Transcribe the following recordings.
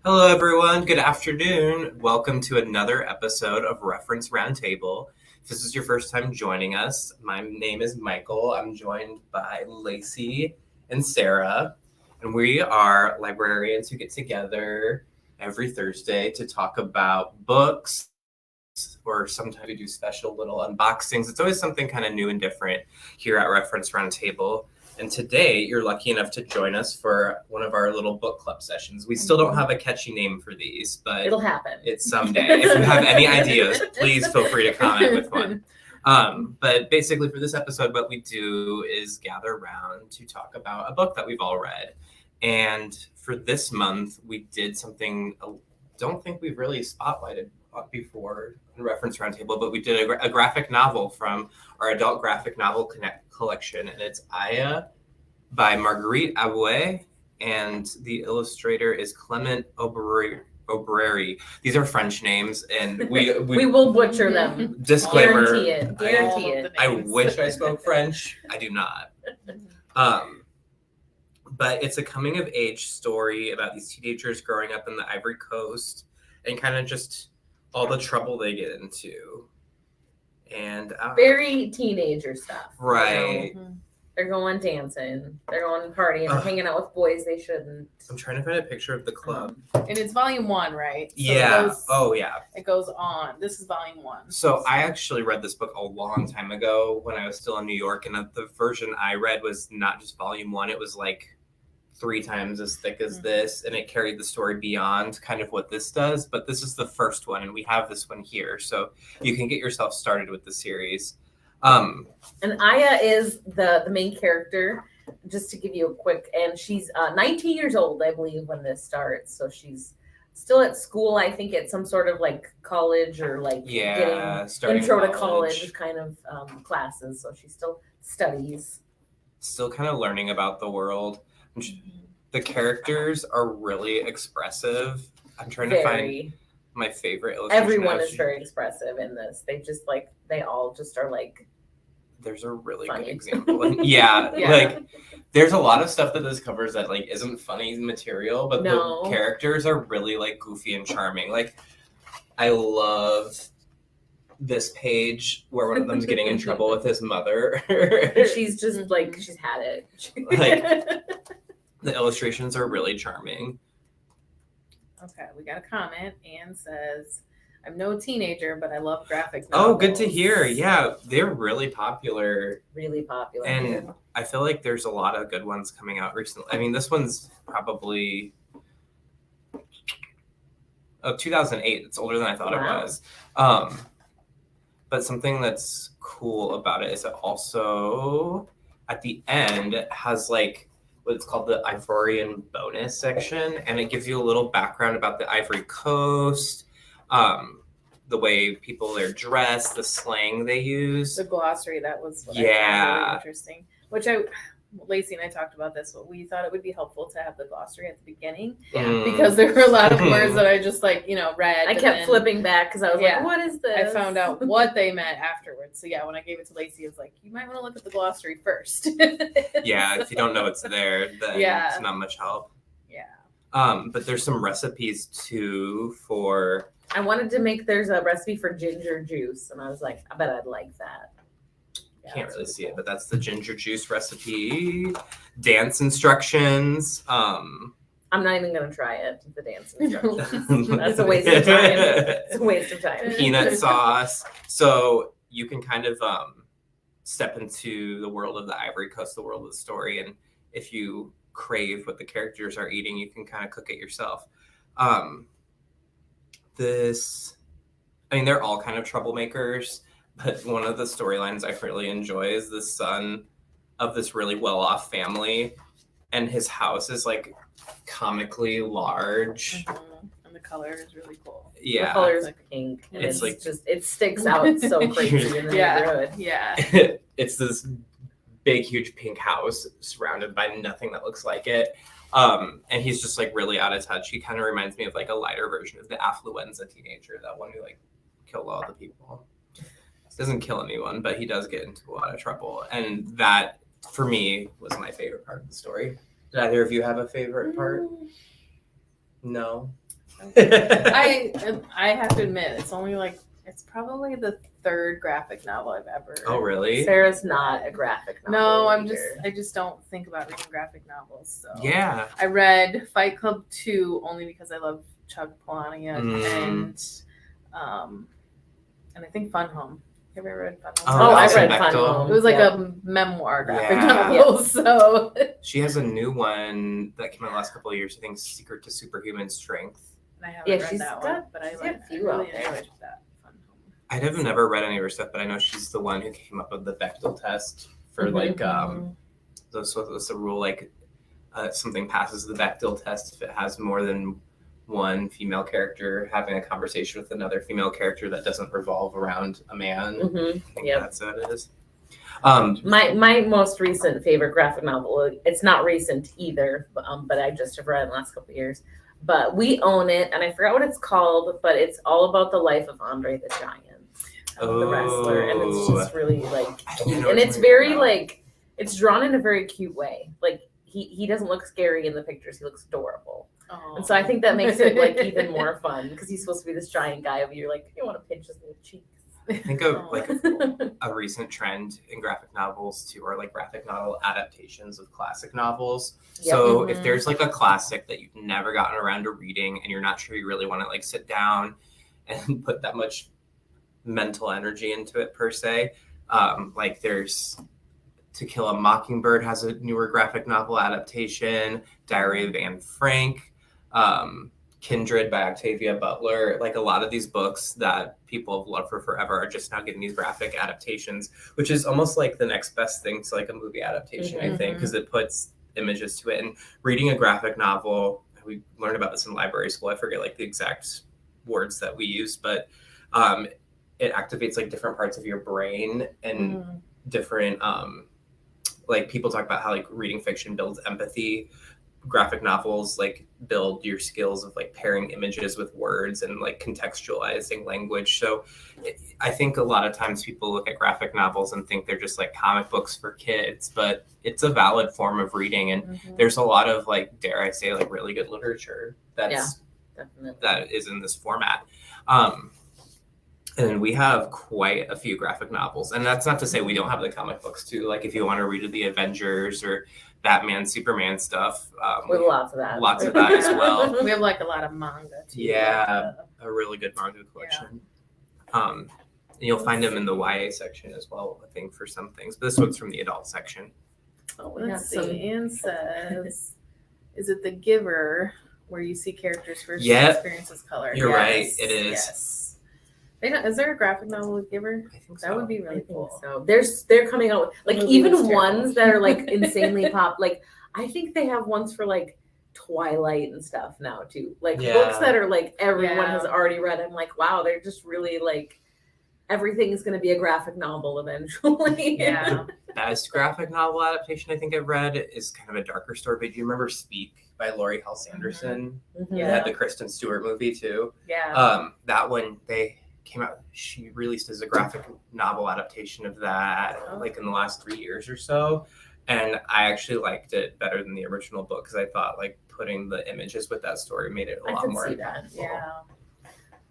Hello, everyone. Good afternoon. Welcome to another episode of Reference Roundtable. If this is your first time joining us, my name is Michael. I'm joined by Lacey and Sarah, and we are librarians who get together every Thursday to talk about books, or sometimes we do special little unboxings. It's always something kind of new and different here at Reference Roundtable. And today, you're lucky enough to join us for one of our little book club sessions. We still don't have a catchy name for these, but it'll happen. It's someday. If you have any ideas, please feel free to comment with one. But basically, for this episode, what we do is gather around to talk about a book that we've all read. And for this month, we did something I don't think we've really spotlighted before in Reference Roundtable, but we did a graphic novel from our adult graphic novel collection, and it's Aya by Marguerite Aboué, and the illustrator is Clement Aubrey. These are French names, and we will butcher them. Disclaimer. Guarantee it. I wish I spoke French. I do not. But it's a coming of age story about these teenagers growing up in the Ivory Coast and kind of just all the trouble they get into. And very teenager stuff. Right. You know? They're going dancing. They're going partying. They're hanging out with boys they shouldn't. I'm trying to find a picture of the club. And it's volume 1, right? So yeah. It goes on. This is volume 1. So I actually read this book a long time ago when I was still in New York. And the version I read was not just volume 1. It was like 3 times as thick as this, and it carried the story beyond kind of what this does, but this is the first one, and we have this one here, so you can get yourself started with the series. And Aya is the main character, just to give you a quick, and she's 19 years old, I believe, when this starts, so she's still at school, I think, at some sort of like college or like getting intro to college kind of classes, so she still studies. Still kind of learning about the world. The characters are really expressive. I'm trying to find my favorite illustration. Everyone is very expressive in this. They all just are like. There's a really funny. Good example. Yeah, like there's a lot of stuff that this covers that like isn't funny material, but the characters are really like goofy and charming. Like I love this page where one of them's getting in trouble with his mother. She's just like, she's had it. Like, the illustrations are really charming. Okay, we got a comment. Anne says, I'm no teenager, but I love graphic novels. Oh, good to hear. Yeah, they're really popular. Really popular. And I feel like there's a lot of good ones coming out recently. I mean, this one's probably 2008. It's older than I thought it was. But something that's cool about it is it also, at the end, has like what it's called the Ivorian bonus section, and it gives you a little background about the Ivory Coast, the way people are dressed, the slang they use. The glossary, that was what I found really interesting. Lacey and I talked about this, but we thought it would be helpful to have the glossary at the beginning because there were a lot of words that I just read. I kept flipping back because I was like, what is this? I found out what they meant afterwards. So when I gave it to Lacey, it was like, you might want to look at the glossary first. If you don't know it's there, then it's not much help. Yeah. But there's some recipes too for. I wanted to make, there's a recipe for ginger juice, and I was like, I bet I'd like that. Can't really see it, but that's the ginger juice recipe. Dance instructions. I'm not even gonna try it. The dance instructions. That's a waste of time. It's a waste of time. Peanut sauce. So you can kind of step into the world of the Ivory Coast, the world of the story, and if you crave what the characters are eating, you can kind of cook it yourself. They're all kind of troublemakers. But one of the storylines I really enjoy is the son of this really well-off family, and his house is like comically large. And the color is really cool. Yeah, the color is pink. And it's like just it sticks out so crazy in the neighborhood. Yeah, it's this big, huge pink house surrounded by nothing that looks like it. And he's just like really out of touch. He kind of reminds me of like a lighter version of the affluenza teenager, that one who like killed all the people. Doesn't kill anyone, but he does get into a lot of trouble. And that, for me, was my favorite part of the story. Did either of you have a favorite part? No? I have to admit, it's probably the third graphic novel I've ever. Oh, really? Sarah's not a graphic novel. No, reader. I just don't think about reading graphic novels. So Yeah. I read Fight Club 2 only because I love Chuck Palahniuk and I think Fun Home. Have you ever read Fun Home? Oh, I Alison read Fun Bechtel. Home. It was like a memoir graphic Yeah. novel. So She has a new one that came out the last couple of years. I think Secret to Superhuman Strength. and I haven't read she's that got- one, but I she's got a like few really out there. enjoyed that Fun Home. I have never read any of her stuff, but I know she's the one who came up with the Bechtel test for the rule something passes the Bechdel test if it has more than one female character having a conversation with another female character that doesn't revolve around a man. I think that's what it is. My most recent favorite graphic novel, it's not recent either, but I just have read it in the last couple of years. But we own it, and I forgot what it's called, but it's all about the life of Andre the Giant, the wrestler, and it's just really cute. And it's very it's drawn in a very cute way. Like he doesn't look scary in the pictures; he looks adorable. Oh. And so I think that makes it even more fun because he's supposed to be this giant guy, and you're like, you want to pinch his little cheeks. I think a recent trend in graphic novels too are graphic novel adaptations of classic novels. Yep. So if there's a classic that you've never gotten around to reading and you're not sure you really want to sit down and put that much mental energy into it per se, there's To Kill a Mockingbird has a newer graphic novel adaptation, Diary of Anne Frank, Kindred by Octavia Butler. A lot of these books that people have loved for forever are just now getting these graphic adaptations, which is almost the next best thing to a movie adaptation, I think, because it puts images to it. And reading a graphic novel, we learned about this in library school. I forget the exact words that we used, but it activates different parts of your brain and different people talk about how reading fiction builds empathy. Graphic novels build your skills of pairing images with words and contextualizing language. So I think a lot of times people look at graphic novels and think they're just comic books for kids, but it's a valid form of reading, and there's a lot of dare I say really good literature that is in this format. And we have quite a few graphic novels, and that's not to say we don't have the comic books too. If you want to read the Avengers or Batman, Superman stuff, we have lots of that. Lots of that as well. We have a lot of manga too. Yeah, a really good manga collection. And you'll find them in the YA section as well, I think, for some things. But this one's from the adult section. Oh, Let's see. Anne says, "Is it The Giver where you see characters first experiences color?" You're right. It is. Yes. Is there a graphic novel with Giver? I think That would be really cool. So they're coming out with even ones that are insanely pop. I think they have ones for Twilight and stuff now too. Books that are everyone has already read. I'm wow, they're just really everything is going to be a graphic novel eventually. Yeah. The best graphic novel adaptation I think I've read is kind of a darker story. But do you remember Speak by Laurie Hall Sanderson? They had the Kristen Stewart movie too. Yeah. That one came out, she released as a graphic novel adaptation of that in the last 3 years or so, and I actually liked it better than the original book because I thought putting the images with that story made it a lot more impactful. Yeah.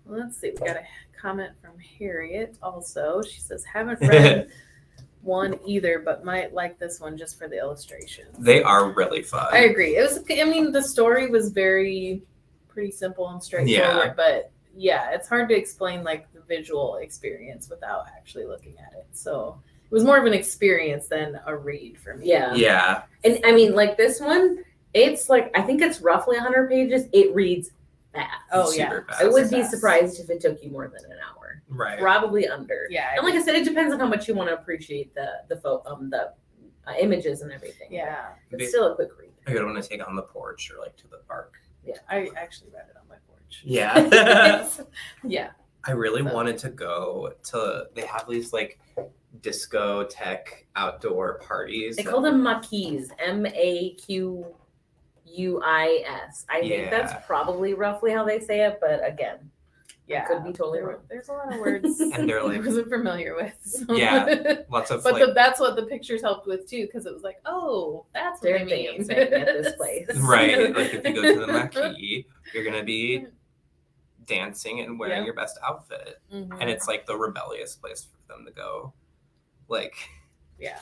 Well, let's see, we got a comment from Harriet also. She says, haven't read one either, but might like this one just for the illustrations. They are really fun. I agree. The story was pretty simple and straightforward, but it's hard to explain the visual experience without actually looking at it. So it was more of an experience than a read for me. Yeah. And this one, it's I think it's roughly 100 pages. It reads fast. Oh, Super fast. I would be surprised if it took you more than an hour. Right. Probably under. Yeah. And I said, it depends on how much you want to appreciate the images and everything. Yeah. It's still a quick read. I could want to take on the porch or to the park. Yeah. I actually read it on my porch. Yeah. Yeah. I really wanted to go to, they have these discotheque outdoor parties. They call them maquis, MAQUIS. I think that's probably roughly how they say it, but again, I could be totally wrong. There's a lot of words and they're I wasn't familiar with. So. Yeah, lots of. But that's what the pictures helped with too, because it was oh, that's what they're they mean at this place, right? If you go to the maquis, you're gonna be dancing and wearing your best outfit. Mhm. And it's like the rebellious place for them to go. Like, yeah.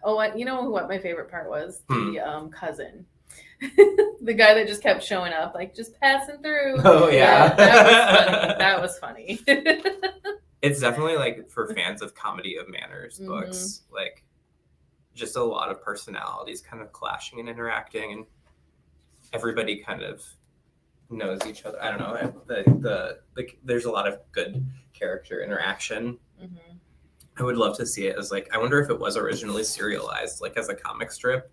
Oh, you know what my favorite part was? The cousin. The guy that just kept showing up, like just passing through. Oh, yeah. That was funny. It's definitely like for fans of comedy of manners books, like just a lot of personalities kind of clashing and interacting, and everybody kind of knows each other. I don't know. There's a lot of good character interaction. Mm-hmm. I would love to see it as like, I wonder if it was originally serialized, like as a comic strip,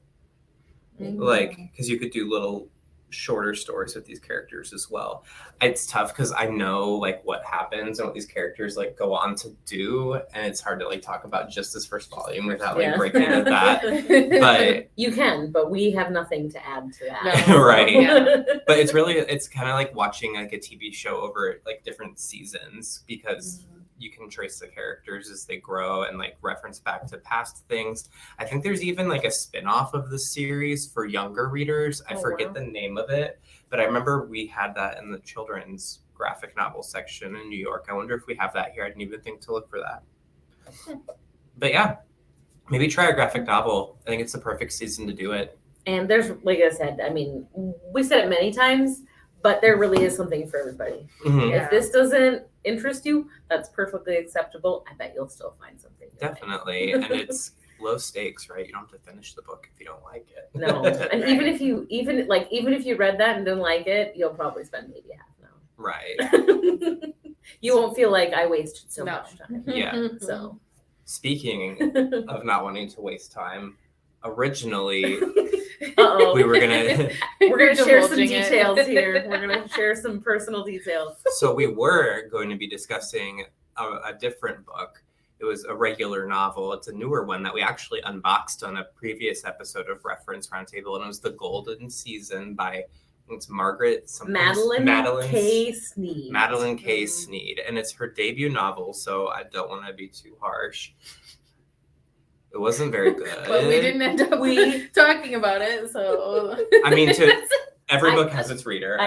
like, because you could do little shorter stories with these characters as well. It's tough because I know like what happens and what these characters like go on to do, and it's hard to like talk about just this first volume without like breaking into that. But you can, but we have nothing to add to that. No. Right. Yeah. But it's kind of like watching like a TV show over like different seasons, because you can trace the characters as they grow and like reference back to past things. I think there's even like a spin-off of the series for younger readers. I forget the name of it, but I remember we had that in the children's graphic novel section in New York. I wonder if we have that here. I didn't even think to look for that. But yeah, maybe try a graphic novel. I think it's the perfect season to do it. And there's, like I said, I mean, we said it many times, but there really is something for everybody. Mm-hmm. If this doesn't interest you, that's perfectly acceptable. I bet you'll still find something. Definitely. And it's low stakes, right? You don't have to finish the book if you don't like it. No. And even if you read that and didn't like it, you'll probably spend maybe half an hour. Right. You won't feel like I wasted so No. much time. Yeah. So Speaking of not wanting to waste time, originally uh-oh. we're gonna share some Divulging it. details here. We're gonna share some personal details. so we were going to be discussing a different book. It was a regular novel. It's a newer one that we actually unboxed on a previous episode of Reference Roundtable, and it was The Golden Season by, it's Margaret something. Madeline K. Sneed. Madeline K. Sneed, and it's her debut novel, so I don't want to be too harsh. It wasn't very good. But we didn't end up talking about it, so I mean, every book has its reader.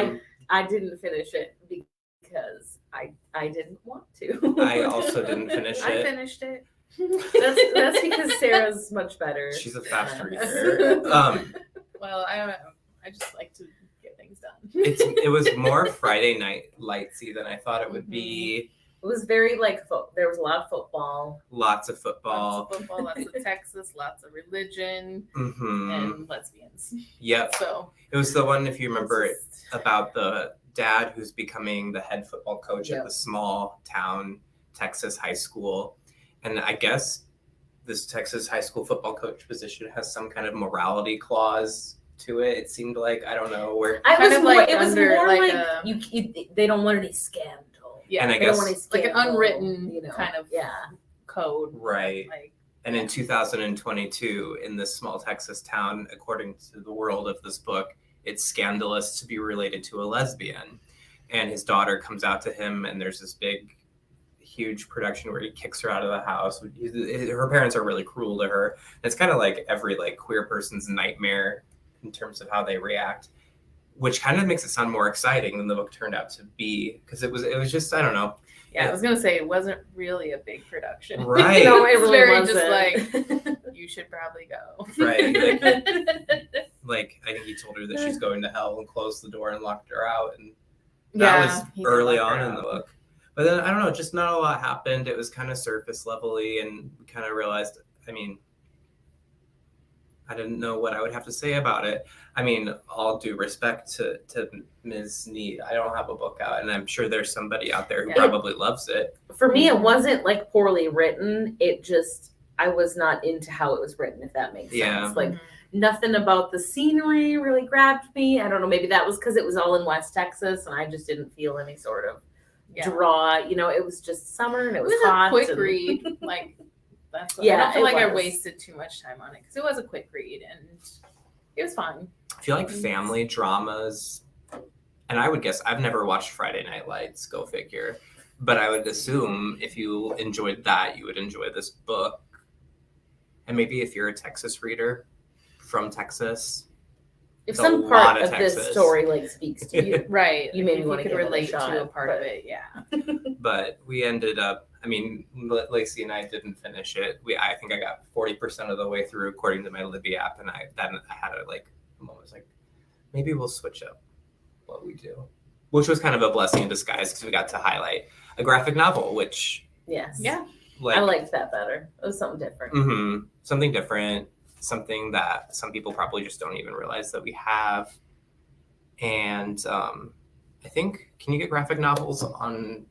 I didn't finish it because I didn't want to. I also didn't finish it. I finished it. That's because Sarah's much better. She's a fast reader. Well, I don't know. I just like to get things done. It was more Friday night lightsy than I thought it would be. It was very like there was a lot of football. Lots of football. Lots of Texas, lots of religion, Mm-hmm. and lesbians. Yep. So it was the one, if you remember, about the dad who's becoming the head football coach at the small town Texas high school. And I guess this Texas high school football coach position has some kind of morality clause to it. It seemed like, I don't know where. It was more like they don't want any scandal. Yeah, and I they guess don't want any like an scandal, unwritten kind of code. Right. Like, and in 2022, in this small Texas town, according to the world of this book, it's scandalous to be related to a lesbian. And his daughter comes out to him, and there's this big, huge production where he kicks her out of the house. Her parents are really cruel to her. It's kind of like every like queer person's nightmare in terms of how they react, which kind of makes it sound more exciting than the book turned out to be, because it was just, I don't know. Yeah, I was gonna say it wasn't really a big production. Right. No, it It's really very wasn't. just like you should probably go. Right. Like I think he told her that she's going to hell and closed the door and locked her out, and that was early on in the book. But then I don't know, just not a lot happened. It was kind of surface levelly, and we kind of realized, I mean, I didn't know what I would have to say about it. I mean, all due respect to Ms. Sneed, I don't have a book out, and I'm sure there's somebody out there who probably loves it. For me, it wasn't like poorly written. It just, I was not into how it was written, if that makes sense. Like nothing about the scenery really grabbed me. I don't know, maybe that was because it was all in West Texas and I just didn't feel any sort of draw. You know, it was just summer and it was hot. A quick read. Like, that's I don't feel like I wasted too much time on it because it was a quick read and it was fun. I feel like family dramas, and I would guess, I've never watched Friday Night Lights, go figure, but I would assume if you enjoyed that, you would enjoy this book. And maybe if you're a Texas reader from Texas, If It's a some lot part of of this Texas. story like speaks to you, Right. You maybe If wanna could give it a relate shot, to a part of but- it. Yeah. But we ended up, I mean, Lacey and I didn't finish it. I think I got 40% of the way through according to my Libby app, and I had a moment like, maybe we'll switch up what we do, which was kind of a blessing in disguise because we got to highlight a graphic novel, which yes. Yeah. I liked that better. It was something different. something different, something that some people probably just don't even realize that we have. And I think, can you get graphic novels on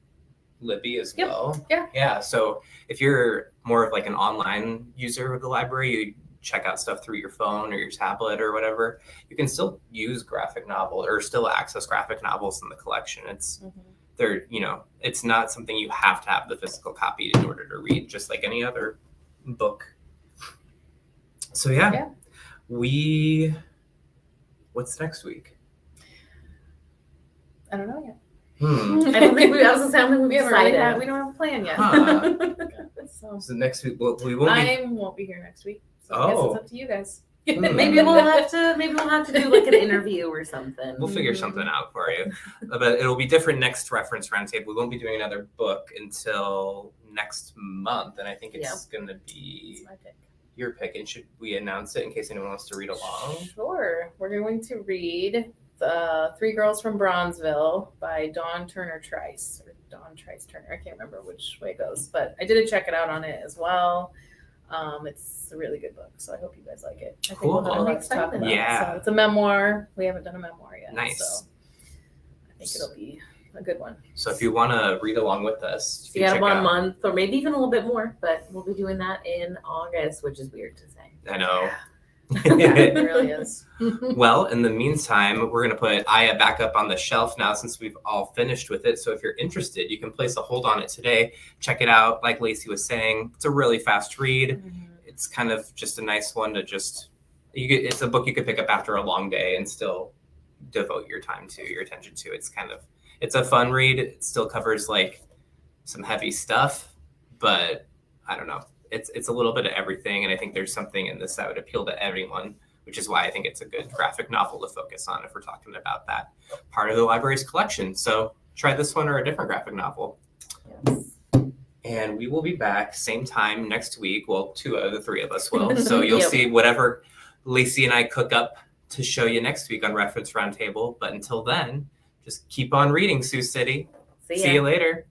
Libby as Yep. well? Yeah. So if you're more of like an online user of the library, you check out stuff through your phone or your tablet or whatever, you can still use graphic novel or still access graphic novels in the collection. It's they're, it's not something you have to have the physical copy in order to read, just like any other book. So Yeah. What's next week? I don't know yet. I don't think we haven't We haven't really decided. we don't have a plan yet. Huh. So So next week, we won't be. I won't be here next week. So I guess Oh. it's up to you guys. Maybe we'll have to do like an interview or something. We'll figure something out for you. But it'll be different next reference roundtable. We won't be doing another book until next month. And I think it's going to be It's my pick. your pick. And should we announce it in case anyone wants to read along? Sure. We're going to read The Three Girls from Bronzeville by Dawn Turner Trice. Or Dawn Trice Turner. I can't remember which way it goes. But I did check it out on it as well. It's a really good book, so I hope you guys like it. I think we'll have a Cool. lot to talk about. Yeah. So it's a memoir. We haven't done a memoir yet. Nice. So I think it'll be a good one. So if you want to read along with us, you So can yeah, check about a out- month or maybe even a little bit more, but we'll be doing that in August, which is weird to say. I know. Yeah, it really is. Well, in the meantime, we're going to put Aya back up on the shelf now since we've all finished with it. So if you're interested, you can place a hold on it today. Check it out. Like Lacey was saying, it's a really fast read. It's kind of just a nice one to it's a book you could pick up after a long day and still devote your attention to. It's a fun read. It still covers like some heavy stuff, but I don't know. It's a little bit of everything. And I think there's something in this that would appeal to everyone, which is why I think it's a good graphic novel to focus on if we're talking about that part of the library's collection. So try this one or a different graphic novel. Yes. And we will be back same time next week. Well, two out of the three of us will. So you'll Yep. see whatever Lacey and I cook up to show you next week on Reference Roundtable. But until then, just keep on reading, Sioux City. See See you later.